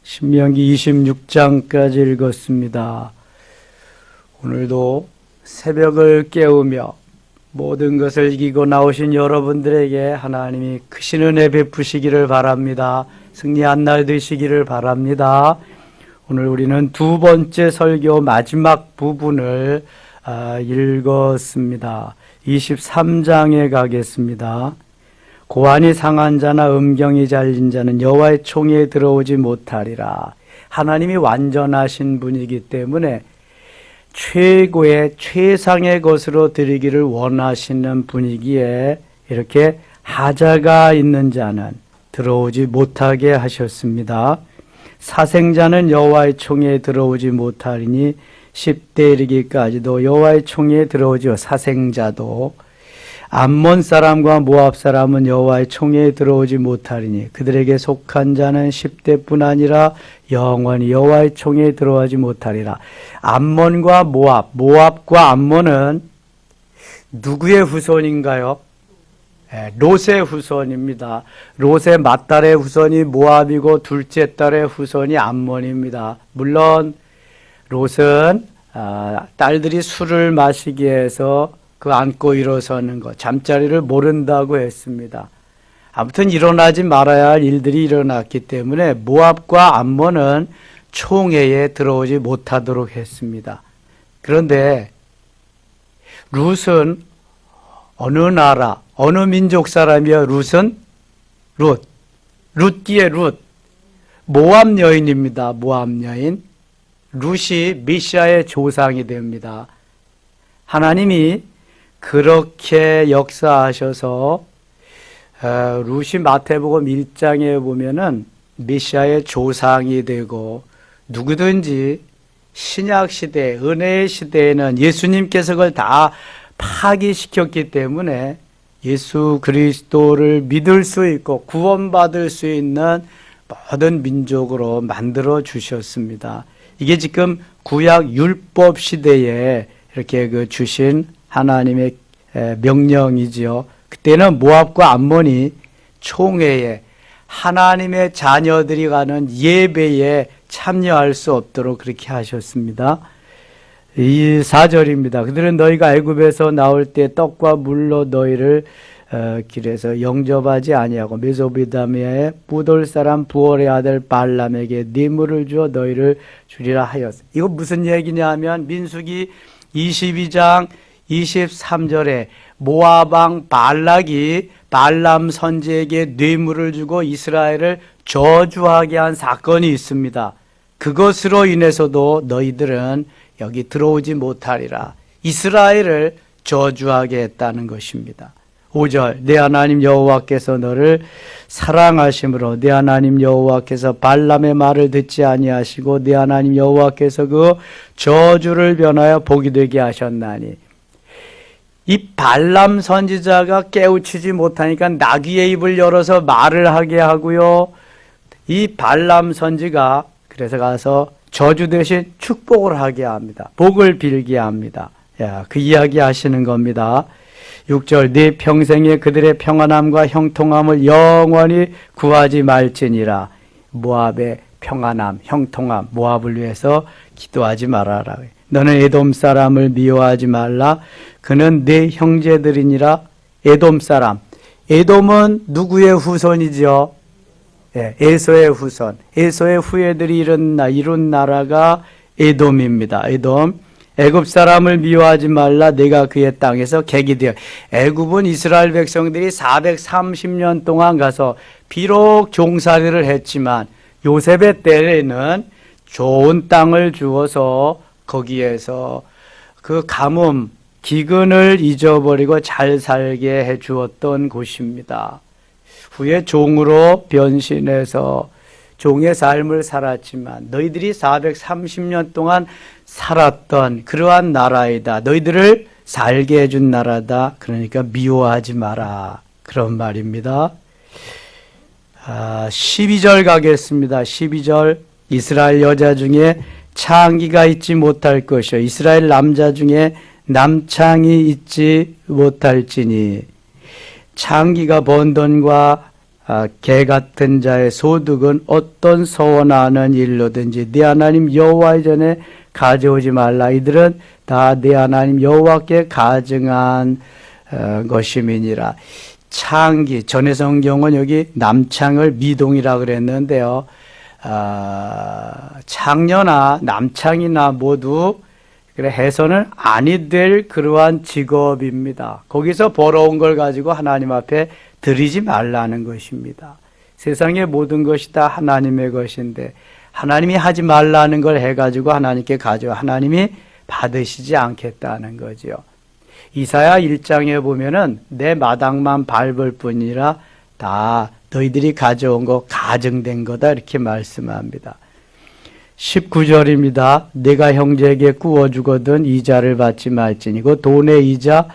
신명기 26장까지 읽었습니다. 오늘도 새벽을 깨우며 모든 것을 이기고 나오신 여러분들에게 하나님이 크신 은혜 베푸시기를 바랍니다. 승리한 날 되시기를 바랍니다. 오늘 우리는 두 번째 설교 마지막 부분을 읽었습니다. 23장에 가겠습니다. 고환이 상한 자나 음경이 잘린 자는 여호와의 총회에 들어오지 못하리라. 하나님이 완전하신 분이기 때문에 최고의 최상의 것으로 드리기를 원하시는 분이기에 이렇게 하자가 있는 자는 들어오지 못하게 하셨습니다. 사생자는 여호와의 총회에 들어오지 못하리니 10대 이르기까지도 여호와의 총회에 들어오지요. 사생자도 암몬 사람과 모압 사람은 여호와의 총회에 들어오지 못하리니 그들에게 속한 자는 10대뿐 아니라 영원히 여호와의 총회에 들어오지 못하리라. 암몬과 모압과 암몬은 누구의 후손인가요? 롯의 후손입니다. 롯의 맏딸의 후손이 모압이고 둘째 딸의 후손이 암몬입니다. 물론 롯은 딸들이 술을 마시기 위해서 그 안고 일어서는 것, 잠자리를 모른다고 했습니다. 아무튼 일어나지 말아야 할 일들이 일어났기 때문에 모압과 암몬은 총회에 들어오지 못하도록 했습니다. 그런데 룻은 어느 나라, 어느 민족 사람이요? 룻은 룻기의 룻, 모압 여인입니다. 모압 여인. 룻이 메시아의 조상이 됩니다. 하나님이 그렇게 역사하셔서 룻이 마태복음 1장에 보면은 메시아의 조상이 되고 누구든지 신약시대, 은혜의 시대에는 예수님께서 그걸 다 파기시켰기 때문에 예수 그리스도를 믿을 수 있고 구원받을 수 있는 모든 민족으로 만들어 주셨습니다. 이게 지금 구약 율법 시대에 이렇게 주신 하나님의 명령이지요. 그때는 모압과 암몬이 총회에 하나님의 자녀들이 가는 예배에 참여할 수 없도록 그렇게 하셨습니다. 이 4절입니다. 그들은 너희가 애굽에서 나올 때 떡과 물로 너희를 길에서 영접하지 아니하고 메소포타미아의 부돌 사람 부올의 아들 발람에게 뇌물을 주어 너희를 주리라 하였어. 이거 무슨 얘기냐 하면 민수기 22장 23절에 모압 왕 발락이 발람 선지에게 뇌물을 주고 이스라엘을 저주하게 한 사건이 있습니다. 그것으로 인해서도 너희들은 여기 들어오지 못하리라. 이스라엘을 저주하게 했다는 것입니다. 5절 내 하나님 여호와께서 너를 사랑하심으로 내 하나님 여호와께서 발람의 말을 듣지 아니하시고 내 하나님 여호와께서 그 저주를 변하여 복이 되게 하셨나니. 이 발람 선지자가 깨우치지 못하니까 나귀의 입을 열어서 말을 하게 하고요. 이 발람 선지가 그래서 가서 저주 대신 축복을 하게 합니다. 복을 빌게 합니다. 그 이야기 하시는 겁니다. 6절 네 평생에 그들의 평안함과 형통함을 영원히 구하지 말지니라. 모압의 평안함, 형통함, 모압을 위해서 기도하지 말아라. 너는 에돔 사람을 미워하지 말라. 그는 네 형제들이니라. 에돔 사람. 에돔은 누구의 후손이죠? 에서의 후손. 에서의 후예들이 이룬 나라가 에돔입니다. 에돔. 애굽 사람을 미워하지 말라. 내가 그의 땅에서 객이 되어. 애굽은 이스라엘 백성들이 430년 동안 가서 비록 종살이를 했지만 요셉의 때에는 좋은 땅을 주어서 거기에서 그 가뭄, 기근을 잊어버리고 잘 살게 해 주었던 곳입니다. 후에 종으로 변신해서 종의 삶을 살았지만 너희들이 430년 동안 살았던 그러한 나라이다. 너희들을 살게 해준 나라다. 그러니까 미워하지 마라. 그런 말입니다. 12절 가겠습니다. 12절 이스라엘 여자 중에 창기가 있지 못할 것이요 이스라엘 남자 중에 남창이 있지 못할지니 창기가 번 돈과 개 같은 자의 소득은 어떤 서원하는 일로든지 네 하나님 여호와의 전에 가져오지 말라. 이들은 다 네 하나님 여호와께 가증한 것임이니라. 창기, 전의 성경은 여기 남창을 미동이라 그랬는데요. 창녀나 남창이나 모두 그래 해서는 아니 될 그러한 직업입니다. 거기서 벌어온 걸 가지고 하나님 앞에 드리지 말라는 것입니다. 세상의 모든 것이 다 하나님의 것인데 하나님이 하지 말라는 걸 해가지고 하나님께 가져 하나님이 받으시지 않겠다는 거죠. 이사야 1장에 보면은 내 마당만 밟을 뿐이라 다 너희들이 가져온 거 가증된 거다 이렇게 말씀합니다. 19절입니다. 내가 형제에게 구워주거든 이자를 받지 말지니고 돈의 이자,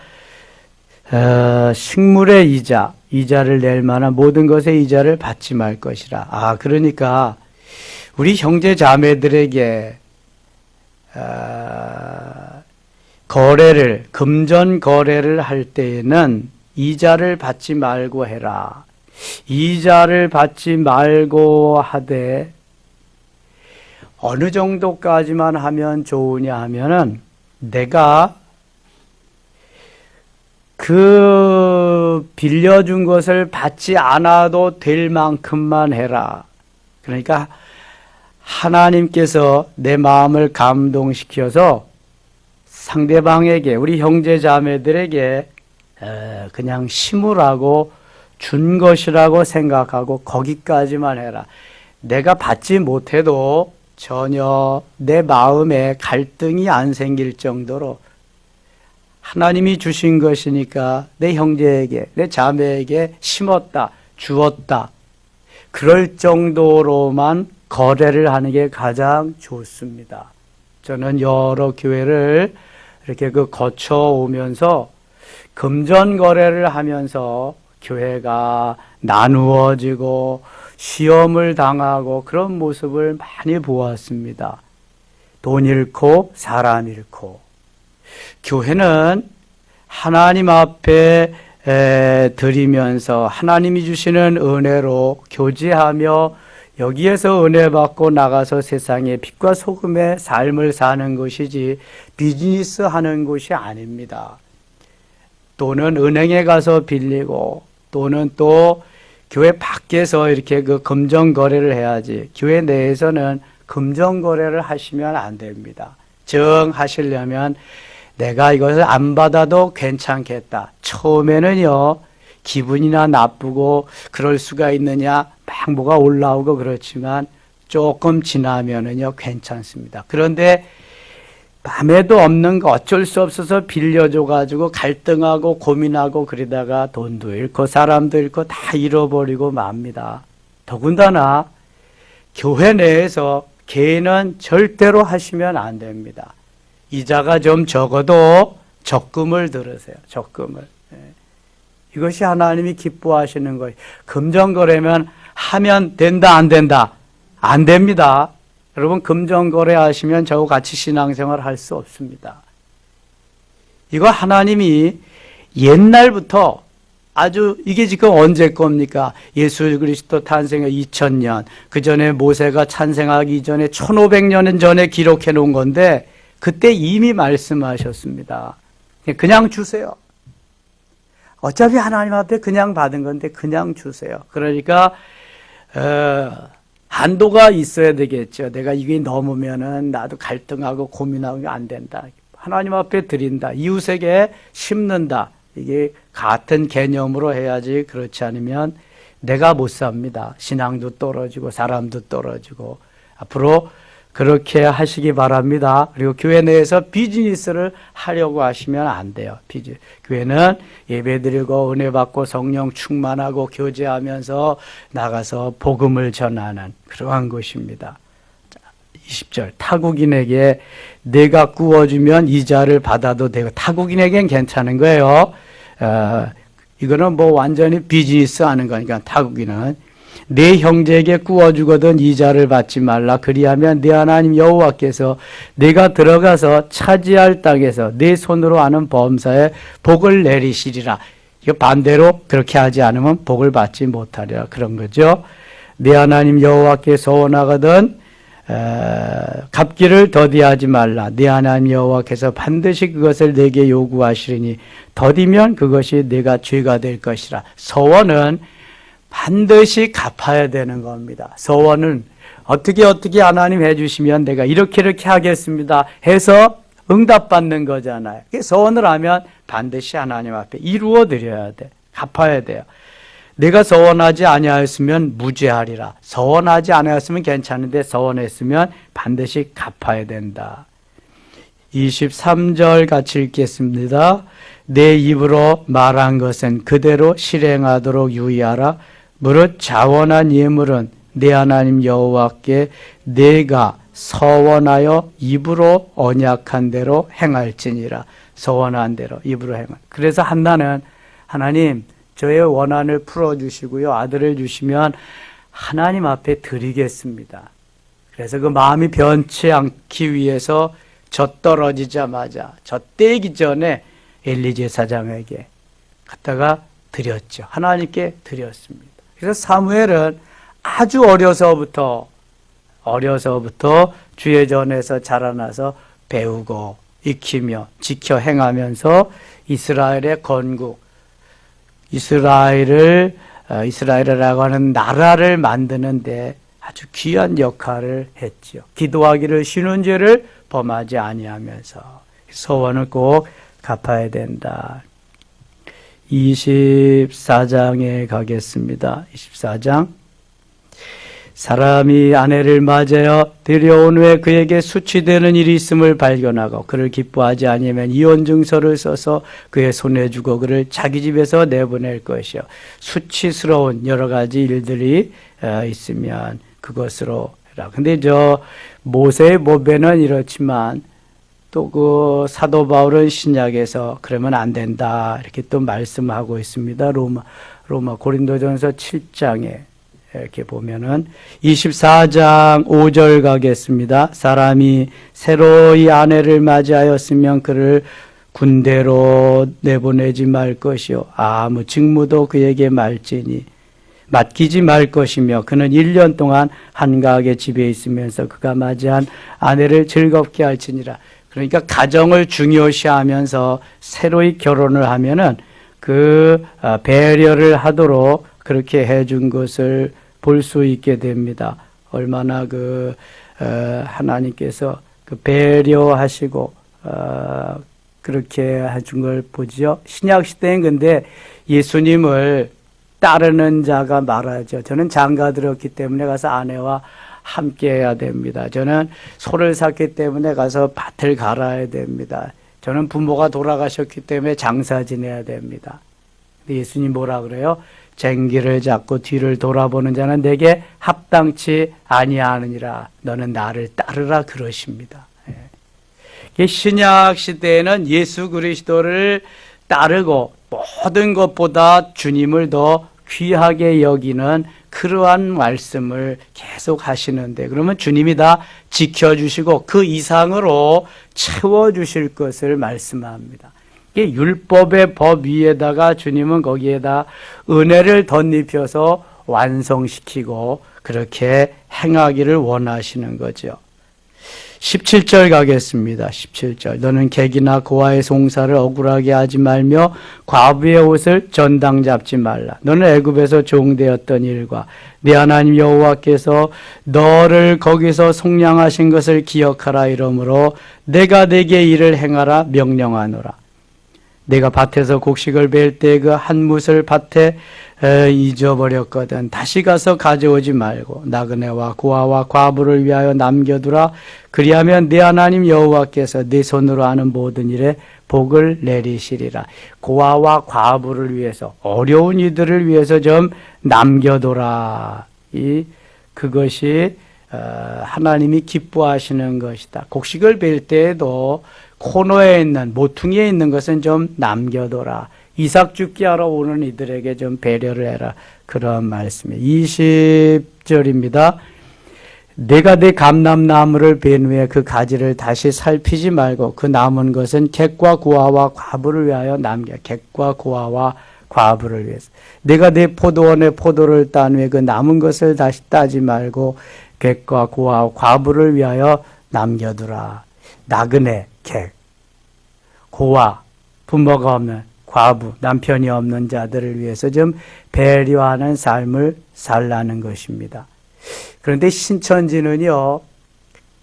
식물의 이자, 이자를 낼 만한 모든 것의 이자를 받지 말 것이라. 그러니까 우리 형제 자매들에게 거래를, 금전 거래를 할 때에는 이자를 받지 말고 해라. 이자를 받지 말고 하되 어느 정도까지만 하면 좋으냐 하면은 내가 그 빌려준 것을 받지 않아도 될 만큼만 해라. 그러니까 하나님께서 내 마음을 감동시켜서 상대방에게, 우리 형제 자매들에게 그냥 심으라고 준 것이라고 생각하고 거기까지만 해라. 내가 받지 못해도 전혀 내 마음에 갈등이 안 생길 정도로 하나님이 주신 것이니까 내 형제에게, 내 자매에게 심었다, 주었다. 그럴 정도로만 거래를 하는 게 가장 좋습니다. 저는 여러 교회를 이렇게 거쳐오면서 금전 거래를 하면서 교회가 나누어지고 시험을 당하고 그런 모습을 많이 보았습니다. 돈 잃고 사람 잃고. 교회는 하나님 앞에 드리면서 하나님이 주시는 은혜로 교제하며 여기에서 은혜 받고 나가서 세상에 빛과 소금의 삶을 사는 것이지 비즈니스 하는 곳이 아닙니다. 또는 은행에 가서 빌리고 또는 또 교회 밖에서 이렇게 금전 거래를 해야지 교회 내에서는 금전 거래를 하시면 안 됩니다. 정 하시려면 내가 이것을 안 받아도 괜찮겠다. 처음에는요, 기분이나 나쁘고 그럴 수가 있느냐, 막 뭐가 올라오고 그렇지만 조금 지나면은요, 괜찮습니다. 그런데 맘에도 없는 거 어쩔 수 없어서 빌려줘가지고 갈등하고 고민하고 그러다가 돈도 잃고 사람도 잃고 다 잃어버리고 맙니다. 더군다나 교회 내에서 개인은 절대로 하시면 안 됩니다. 이자가 좀 적어도 적금을 들으세요. 적금을. 이것이 하나님이 기뻐하시는 거예요. 금전거래면 하면 된다 안 된다? 안 됩니다. 여러분 금전거래 하시면 저하고 같이 신앙생활 할 수 없습니다. 이거 하나님이 옛날부터 아주 이게 지금 언제 겁니까? 예수 그리스도 탄생의 2000년, 그 전에 모세가 찬생하기 전에 1500년 전에 기록해 놓은 건데 그때 이미 말씀하셨습니다. 그냥 주세요. 어차피 하나님 앞에 그냥 받은 건데 그냥 주세요. 그러니까 한도가 있어야 되겠죠. 내가 이게 넘으면은 나도 갈등하고 고민하고 안 된다. 하나님 앞에 드린다. 이웃에게 심는다. 이게 같은 개념으로 해야지 그렇지 않으면 내가 못 삽니다. 신앙도 떨어지고 사람도 떨어지고 앞으로 그렇게 하시기 바랍니다. 그리고 교회 내에서 비즈니스를 하려고 하시면 안 돼요. 교회는 예배드리고 은혜 받고 성령 충만하고 교제하면서 나가서 복음을 전하는 그러한 곳입니다. 20절 타국인에게 내가 구워주면 이자를 받아도 되고 타국인에겐 괜찮은 거예요. 이거는 뭐 완전히 비즈니스 하는 거니까 타국인은 내 형제에게 구워주거든 이자를 받지 말라. 그리하면 내 하나님 여호와께서 내가 들어가서 차지할 땅에서 내 손으로 하는 범사에 복을 내리시리라. 이거 반대로 그렇게 하지 않으면 복을 받지 못하리라 그런 거죠. 네 하나님 여호와께 소원하거든 갚기를 더디하지 말라. 네 하나님 여호와께서 반드시 그것을 내게 요구하시리니 더디면 그것이 내가 죄가 될 것이라. 소원은 반드시 갚아야 되는 겁니다. 소원은 어떻게 하나님 해주시면 내가 이렇게 하겠습니다 해서 응답받는 거잖아요. 소원을 하면 반드시 하나님 앞에 이루어 드려야 돼. 갚아야 돼요. 내가 소원하지 아니하였으면 무죄하리라. 소원하지 아니하였으면 괜찮은데 소원했으면 반드시 갚아야 된다. 23절 같이 읽겠습니다. 내 입으로 말한 것은 그대로 실행하도록 유의하라. 무릇 자원한 예물은 내 하나님 여호와께 내가 서원하여 입으로 언약한 대로 행할지니라. 서원한 대로 입으로 행할. 그래서 한나는 하나님 저의 원한을 풀어주시고요. 아들을 주시면 하나님 앞에 드리겠습니다. 그래서 그 마음이 변치 않기 위해서 젖 떨어지자마자 젖 떼기 전에 엘리 제사장에게 갖다가 드렸죠. 하나님께 드렸습니다. 그래서 사무엘은 아주 어려서부터 주의 전에서 자라나서 배우고 익히며 지켜 행하면서 이스라엘의 건국, 이스라엘이라고 하는 나라를 만드는데 아주 귀한 역할을 했죠. 기도하기를 쉬는 죄를 범하지 아니하면서 소원을 꼭 갚아야 된다. 24장에 가겠습니다. 24장. 사람이 아내를 맞아여 들여온 후에 그에게 수치되는 일이 있음을 발견하고 그를 기뻐하지 아니하면 이혼 증서를 써서 그의 손에 주고 그를 자기 집에서 내보낼 것이요. 수치스러운 여러 가지 일들이 있으면 그것으로 해라. 근데 모세의 모배는 이렇지만 또 그 사도 바울은 신약에서 그러면 안 된다 이렇게 또 말씀하고 있습니다. 로마 고린도전서 7장에 이렇게 보면은 24장 5절 가겠습니다. 사람이 새로이 아내를 맞이하였으면 그를 군대로 내보내지 말 것이요 아무 직무도 그에게 맡기지 말 것이며 그는 1년 동안 한가하게 집에 있으면서 그가 맞이한 아내를 즐겁게 할지니라. 그러니까 가정을 중요시하면서 새로이 결혼을 하면은 그 배려를 하도록 그렇게 해준 것을 볼 수 있게 됩니다. 얼마나 하나님께서 배려하시고 그렇게 해준 걸 보죠. 신약 시대엔 근데 예수님을 따르는 자가 말하죠. 저는 장가 들었기 때문에 가서 아내와 함께 해야 됩니다. 저는 소를 샀기 때문에 가서 밭을 갈아야 됩니다. 저는 부모가 돌아가셨기 때문에 장사 지내야 됩니다. 근데 예수님 뭐라 그래요? 쟁기를 잡고 뒤를 돌아보는 자는 내게 합당치 아니하느니라. 너는 나를 따르라 그러십니다. 신약 시대에는 예수 그리스도를 따르고 모든 것보다 주님을 더 귀하게 여기는 그러한 말씀을 계속 하시는데 그러면 주님이 다 지켜주시고 그 이상으로 채워주실 것을 말씀합니다. 율법의 법 위에다가 주님은 거기에다 은혜를 덧입혀서 완성시키고 그렇게 행하기를 원하시는 거죠. 17절 가겠습니다. 17절. 너는 객이나 고아의 송사를 억울하게 하지 말며 과부의 옷을 전당 잡지 말라. 너는 애굽에서 종되었던 일과 네 하나님 여호와께서 너를 거기서 속량하신 것을 기억하라 이러므로 내가 네게 이를 행하라 명령하노라. 내가 밭에서 곡식을 벨 때 그 한 뭇을 밭에 잊어버렸거든. 다시 가서 가져오지 말고 나그네와 고아와 과부를 위하여 남겨두라. 그리하면 네 하나님 여호와께서 네 손으로 하는 모든 일에 복을 내리시리라. 고아와 과부를 위해서 어려운 이들을 위해서 좀 남겨둬라. 그것이 하나님이 기뻐하시는 것이다. 곡식을 벨 때에도 코너에 있는 모퉁이에 있는 것은 좀 남겨둬라. 이삭 죽게 하러 오는 이들에게 좀 배려를 해라. 그런 말씀이에요. 20절입니다. 내가 네 감람나무를 벤 후에 그 가지를 다시 살피지 말고 그 남은 것은 객과 고아와 과부를 위하여 남겨. 객과 고아와 과부를 위해서. 내가 내 포도원의 포도를 딴 후에 그 남은 것을 다시 따지 말고 객과 고아 과부를 위하여 남겨두라. 나그네, 객, 고아, 부모가 없는 과부, 남편이 없는 자들을 위해서 좀 배려하는 삶을 살라는 것입니다. 그런데 신천지는요,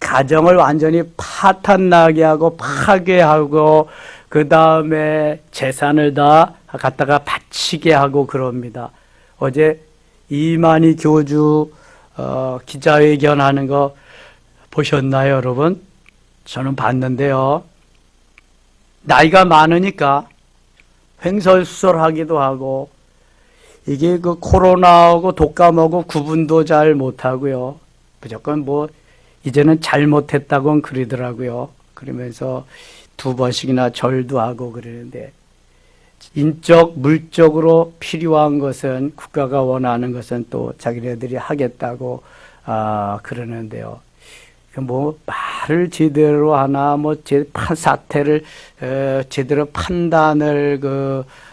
가정을 완전히 파탄나게 하고 파괴하고 그 다음에 재산을 다 갖다가 바치게 하고 그럽니다. 어제 이만희 교주 기자회견하는 거 보셨나요, 여러분? 저는 봤는데요. 나이가 많으니까 횡설수설하기도 하고 이게 그 코로나하고 독감하고 구분도 잘 못하고요. 무조건 뭐 이제는 잘못했다고는 그러더라고요. 그러면서 2번씩이나 절도 하고 그러는데 인적, 물적으로 필요한 것은 국가가 원하는 것은 또 자기네들이 하겠다고 그러는데요. 뭐 말을 제대로 하나 뭐 사태를 제대로 판단을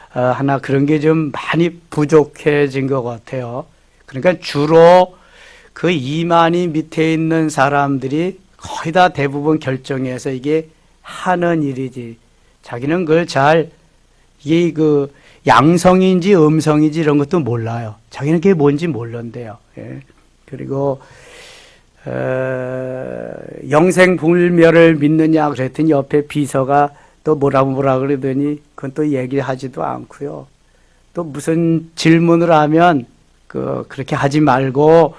하나 그런 게 좀 많이 부족해진 것 같아요. 그러니까 주로 그 이만희 밑에 있는 사람들이 거의 다 대부분 결정해서 이게 하는 일이지. 자기는 그걸 이게 그 양성인지 음성인지 이런 것도 몰라요. 자기는 그게 뭔지 몰란대요. 예. 그리고 영생불멸을 믿느냐 그랬더니 옆에 비서가 또 뭐라 그러더니 그건 또 얘기하지도 않고요. 또 무슨 질문을 하면 그렇게 하지 말고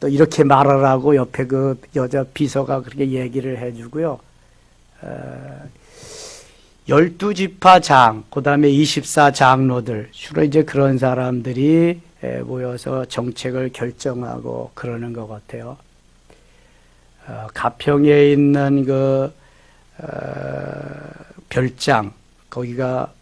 또 이렇게 말하라고 옆에 그 여자 비서가 그렇게 얘기를 해주고요. 12지파장, 그 다음에 24장로들, 주로 이제 그런 사람들이 모여서 정책을 결정하고 그러는 것 같아요. 가평에 있는 별장, 거기가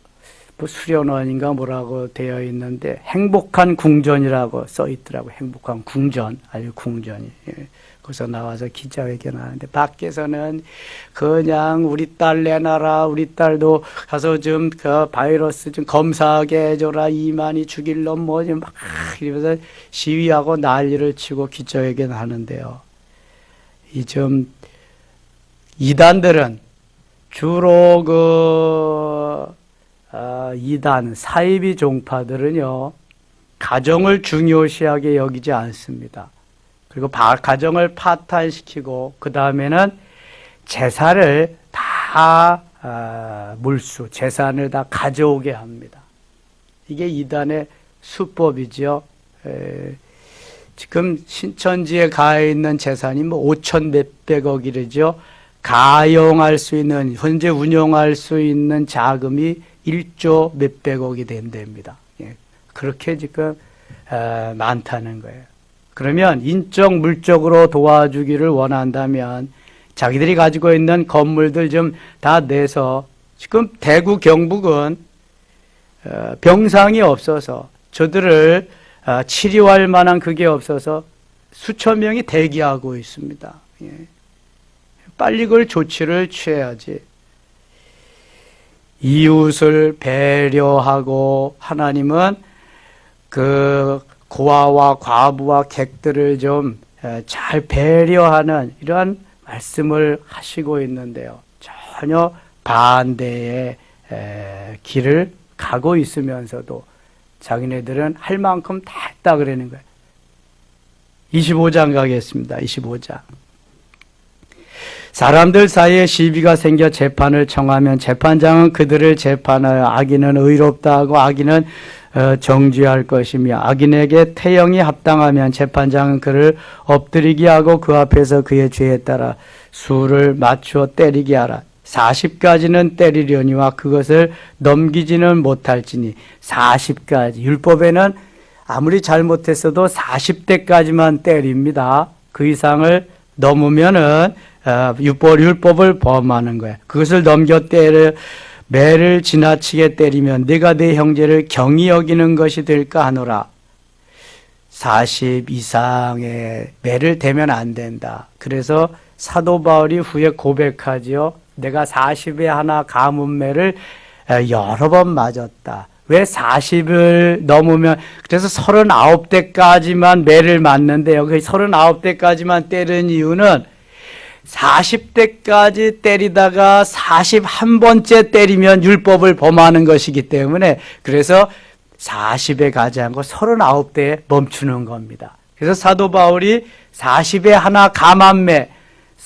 뭐 수련원인가 뭐라고 되어 있는데 행복한 궁전이라고 써 있더라고요. 행복한 궁전, 아주 궁전이. 예. 거기서 나와서 기자회견 하는데 밖에서는 그냥 우리 딸 내놔라, 우리 딸도 가서 좀 그 바이러스 좀 검사하게 해줘라, 이만희 죽일 놈 뭐지 막 이러면서 시위하고 난리를 치고 기자회견 하는데요. 이단들은 주로 이단, 사이비 종파들은요, 가정을 중요시하게 여기지 않습니다. 그리고 가정을 파탄시키고, 그 다음에는 재산을 다, 재산을 다 가져오게 합니다. 이게 이단의 수법이죠. 지금 신천지에 가 있는 재산이 뭐 5천 몇백억이죠. 가용할 수 있는, 현재 운용할 수 있는 자금이 1조 몇백억이 된답니다. 예. 그렇게 지금 많다는 거예요. 그러면 인적, 물적으로 도와주기를 원한다면 자기들이 가지고 있는 건물들 좀 다 내서 지금 대구, 경북은 병상이 없어서 저들을 치료할 만한 그게 없어서 수천 명이 대기하고 있습니다. 예. 빨리 그걸 조치를 취해야지. 이웃을 배려하고 하나님은 그 고아와 과부와 객들을 좀 잘 배려하는 이러한 말씀을 하시고 있는데요. 전혀 반대의 길을 가고 있으면서도 자기네들은 할 만큼 다 했다 그러는 거예요. 25장 가겠습니다. 25장. 사람들 사이에 시비가 생겨 재판을 청하면 재판장은 그들을 재판하여 악인은 의롭다 하고 악인은 정죄할 것이며 악인에게 태형이 합당하면 재판장은 그를 엎드리게 하고 그 앞에서 그의 죄에 따라 수를 맞추어 때리게 하라. 40까지는 때리려니와 그것을 넘기지는 못할지니 40까지. 율법에는 아무리 잘못했어도 40대까지만 때립니다. 그 이상을 넘으면은 율법을 범하는 거야. 그것을 넘겨 매를 지나치게 때리면 네가 내 형제를 경히 여기는 것이 될까 하노라. 40 이상의 매를 대면 안 된다. 그래서 사도 바울이 후에 고백하지요. 내가 40에 하나 가문매를 여러 번 맞았다. 왜 40을 넘으면, 그래서 39대까지만 매를 맞는데요. 그 39대까지만 때리는 이유는 40대까지 때리다가 41번째 때리면 율법을 범하는 것이기 때문에, 그래서 40에 가지 않고 39대에 멈추는 겁니다. 그래서 사도 바울이 40에 하나 감한매,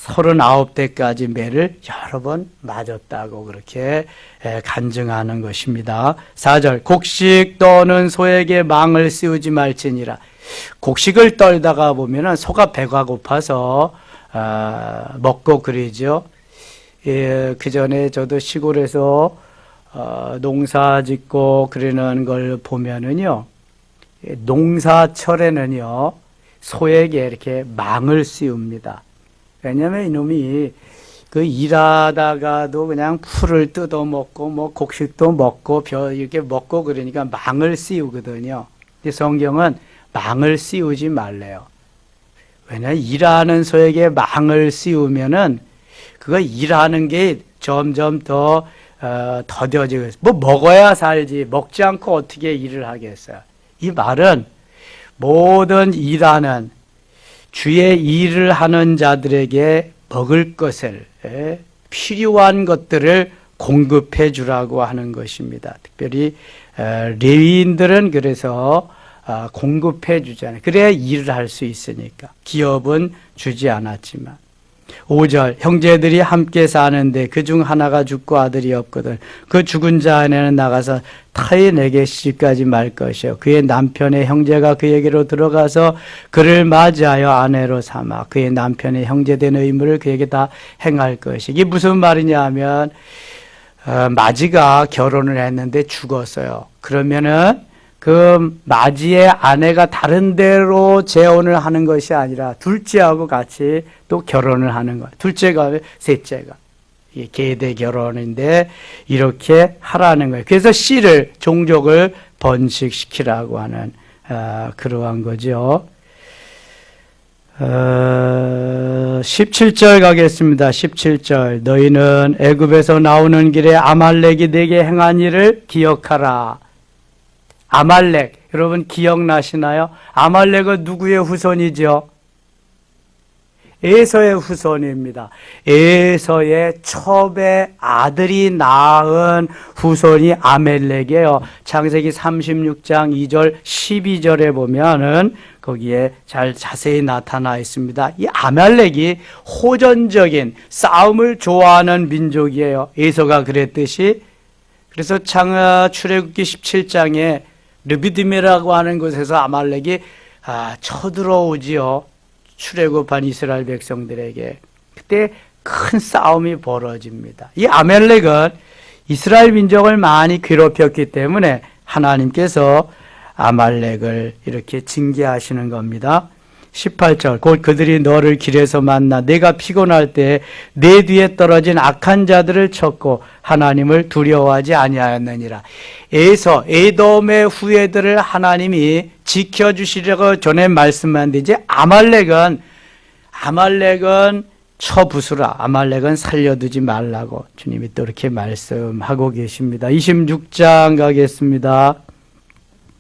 39대까지 매를 여러 번 맞았다고 그렇게 간증하는 것입니다. 4절, 곡식 떠는 소에게 망을 씌우지 말지니라. 곡식을 떨다가 보면은 소가 배가 고파서 먹고 그러죠. 예, 그 전에 저도 시골에서 농사 짓고 그러는 걸 보면은요, 농사철에는요, 소에게 이렇게 망을 씌웁니다. 왜냐면 이놈이 그 일하다가도 그냥 풀을 뜯어 먹고 뭐 곡식도 먹고 이렇게 먹고 그러니까 망을 씌우거든요. 근데 성경은 망을 씌우지 말래요. 왜냐면 일하는 소에게 망을 씌우면은 그거 일하는 게 점점 더 더뎌지고, 뭐 먹어야 살지 먹지 않고 어떻게 일을 하겠어요. 이 말은 모든 일하는 주의 일을 하는 자들에게 먹을 것을, 필요한 것들을 공급해 주라고 하는 것입니다. 특별히 레위인들은 그래서 공급해 주잖아요. 그래야 일을 할 수 있으니까. 기업은 주지 않았지만. 5절, 형제들이 함께 사는데 그중 하나가 죽고 아들이 없거든. 그 죽은 자 안에는 나가서 타인에게 시집가지 말 것이요. 그의 남편의 형제가 그에게로 들어가서 그를 맞이하여 아내로 삼아 그의 남편의 형제된 의무를 그에게 다 행할 것이. 이게 무슨 말이냐 하면, 마지가 결혼을 했는데 죽었어요. 그러면은 그 마지의 아내가 다른 데로 재혼을 하는 것이 아니라 둘째하고 같이 또 결혼을 하는 거예요. 둘째가 셋째가. 이게 계대 결혼인데 이렇게 하라는 거예요. 그래서 씨를, 종족을 번식시키라고 하는 그러한 거죠. 17절 가겠습니다. 17절, 너희는 애굽에서 나오는 길에 아말렉이 내게 행한 일을 기억하라. 아말렉, 여러분 기억나시나요? 아말렉은 누구의 후손이죠? 에서의 후손입니다. 에서의 첩의 아들이 낳은 후손이 아말렉이에요. 창세기 36장 2절 12절에 보면은 거기에 잘 자세히 나타나 있습니다. 이 아말렉이 호전적인 싸움을 좋아하는 민족이에요. 에서가 그랬듯이. 그래서 출애굽기 17장에 르비딤이라고 하는 곳에서 아말렉이 쳐들어오지요. 출애굽한 이스라엘 백성들에게. 그때 큰 싸움이 벌어집니다. 이 아말렉은 이스라엘 민족을 많이 괴롭혔기 때문에 하나님께서 아말렉을 이렇게 징계하시는 겁니다. 18절, 곧 그들이 너를 길에서 만나 내가 피곤할 때 내 뒤에 떨어진 악한 자들을 쳤고 하나님을 두려워하지 아니하였느니라. 에돔의 후예들을 하나님이 지켜주시려고 전에 말씀한 데지, 아말렉은 쳐부수라. 아말렉은 살려두지 말라고 주님이 또 이렇게 말씀하고 계십니다. 26장 가겠습니다.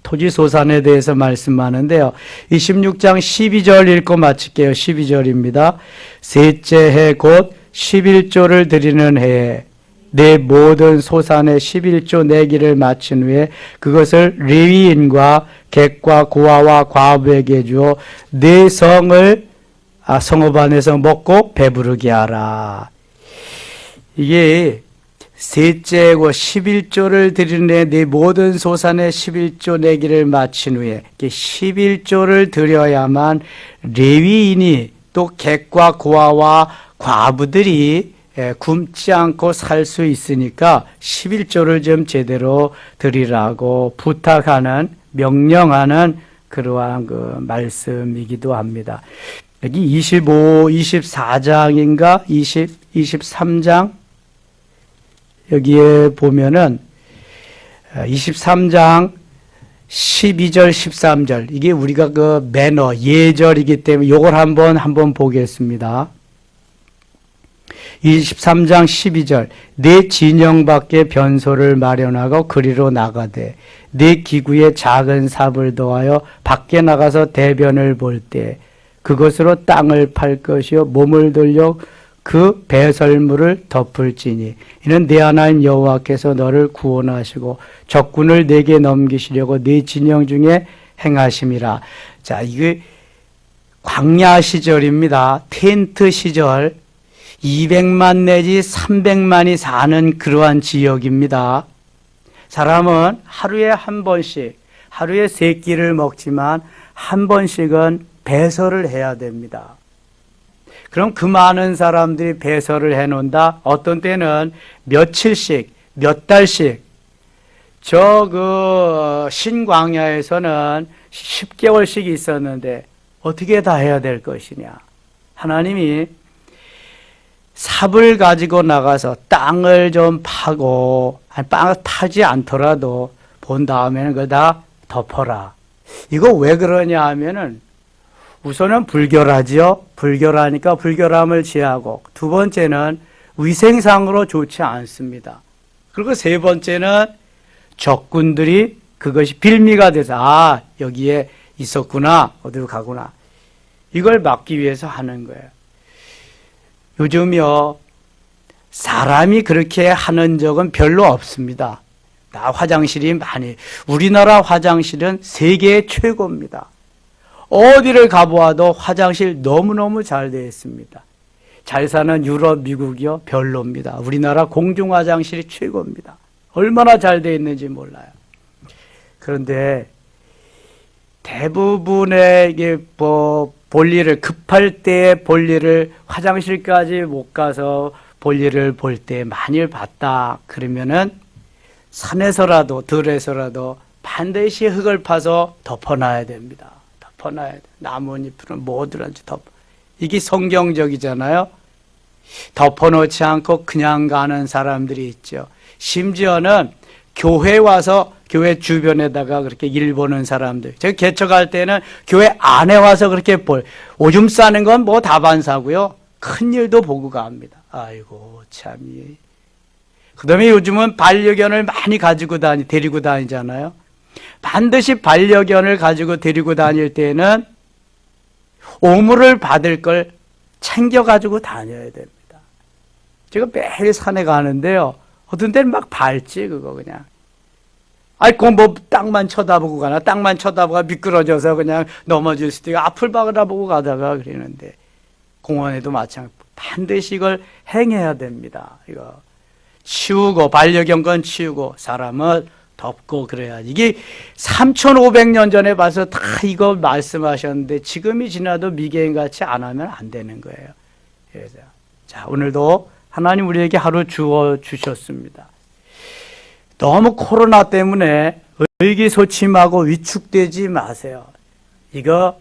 토지소산에 대해서 말씀하는데요. 26장 12절 읽고 마칠게요. 12절입니다. 셋째 해 곧 11조를 드리는 해에 내 모든 소산의 11조 내기를 마친 후에 그것을 레위인과 객과 고아와 과부에게 주어 내 성을 성읍 안에서 먹고 배부르게 하라. 이게 셋째고 11조를 드리는 네 모든 소산의 11조 내기를 마친 후에 11조를 드려야만 레위인이 또 객과 고아와 과부들이 굶지 않고 살 수 있으니까 11조를 좀 제대로 드리라고 부탁하는, 명령하는 그러한 그 말씀이기도 합니다. 여기 24장인가 23장 여기에 보면은 23장 12절 13절 이게 우리가 그 매너 예절이기 때문에 이걸 한번 보겠습니다. 23장 12절 네 진영 밖에 변소를 마련하고 그리로 나가되 네 기구에 작은 삽을 더하여 밖에 나가서 대변을 볼 때 그것으로 땅을 팔 것이요 몸을 돌려 그 배설물을 덮을지니 이는 네 하나님 여호와께서 너를 구원하시고 적군을 네게 넘기시려고 네 진영 중에 행하심이라. 자, 이게 광야 시절입니다. 텐트 시절 200만 내지 300만이 사는 그러한 지역입니다. 사람은 하루에 한 번씩, 하루에 3끼를 먹지만 한 번씩은 배설을 해야 됩니다. 그럼 그 많은 사람들이 배설을 해놓는다. 어떤 때는 며칠씩, 몇 달씩. 신광야에서는 10개월씩 있었는데 어떻게 다 해야 될 것이냐. 하나님이 삽을 가지고 나가서 땅을 좀 파고, 땅을 파지 않더라도 본 다음에는 그걸 다 덮어라. 이거 왜 그러냐 하면은 우선은 불결하지요. 불결하니까 불결함을 제하고, 두 번째는 위생상으로 좋지 않습니다. 그리고 세 번째는 적군들이 그것이 빌미가 돼서 여기에 있었구나, 어디로 가구나, 이걸 막기 위해서 하는 거예요. 요즘요 사람이 그렇게 하는 적은 별로 없습니다. 나 화장실이 많이, 우리나라 화장실은 세계 최고입니다. 어디를 가보아도 화장실 너무너무 잘 되어 있습니다. 잘 사는 유럽, 미국이요 별로입니다. 우리나라 공중 화장실이 최고입니다. 얼마나 잘 되어 있는지 몰라요. 그런데 대부분의 이게 볼일을, 급할 때 볼일을 화장실까지 못 가서 볼일을 볼 때 만일 봤다 그러면은 산에서라도 들에서라도 반드시 흙을 파서 덮어놔야 됩니다. 덮어놔야 돼. 나뭇잎은 뭐든지 덮어. 이게 성경적이잖아요. 덮어놓지 않고 그냥 가는 사람들이 있죠. 심지어는 교회 와서 교회 주변에다가 그렇게 일 보는 사람들. 제가 개척할 때는 교회 안에 와서 그렇게 오줌 싸는 건 뭐 다반사고요. 큰 일도 보고 갑니다. 아이고 참. 그 다음에 요즘은 반려견을 많이 데리고 다니잖아요. 반드시 반려견을 가지고 데리고 다닐 때는 오물을 받을 걸 챙겨가지고 다녀야 됩니다. 제가 매일 산에 가는데요. 어떤 때는 막 밟지, 그거 그냥. 아이고, 땅만 쳐다보고 가나? 땅만 쳐다보고 미끄러져서 그냥 넘어질 수도 있고, 앞을 바라보고 가다가 그러는데, 공원에도 마찬가지. 반드시 이걸 행해야 됩니다. 이거. 치우고, 반려견 치우고, 사람을 덮고 그래야지. 이게 3,500년 전에 봐서 다 이거 말씀하셨는데, 지금이 지나도 미개인같이 안 하면 안 되는 거예요. 그래서, 자, 오늘도 하나님 우리에게 하루 주셨습니다. 너무 코로나 때문에 의기소침하고 위축되지 마세요. 이거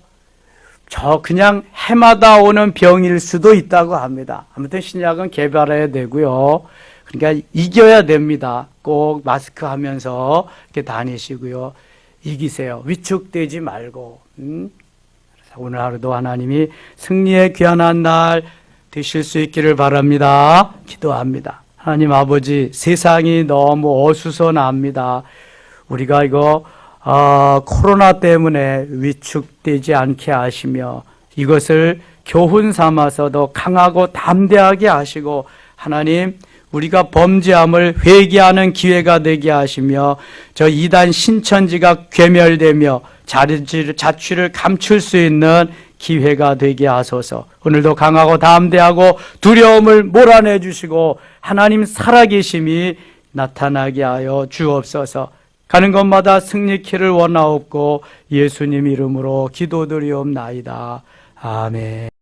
그냥 해마다 오는 병일 수도 있다고 합니다. 아무튼 신약은 개발해야 되고요. 그러니까 이겨야 됩니다. 꼭 마스크 하면서 이렇게 다니시고요. 이기세요. 위축되지 말고. 오늘 하루도 하나님이 승리의 귀한 날 되실 수 있기를 바랍니다. 기도합니다. 하나님 아버지, 세상이 너무 어수선합니다. 우리가 이거 코로나 때문에 위축되지 않게 하시며 이것을 교훈 삼아서 더 강하고 담대하게 하시고, 하나님 우리가 범죄함을 회개하는 기회가 되게 하시며 저 이단 신천지가 괴멸되며 자취를 감출 수 있는 기회가 되게 하소서. 오늘도 강하고 담대하고 두려움을 몰아내 주시고 하나님 살아계심이 나타나게 하여 주옵소서. 가는 곳마다 승리키를 원하옵고 예수님 이름으로 기도드리옵나이다. 아멘.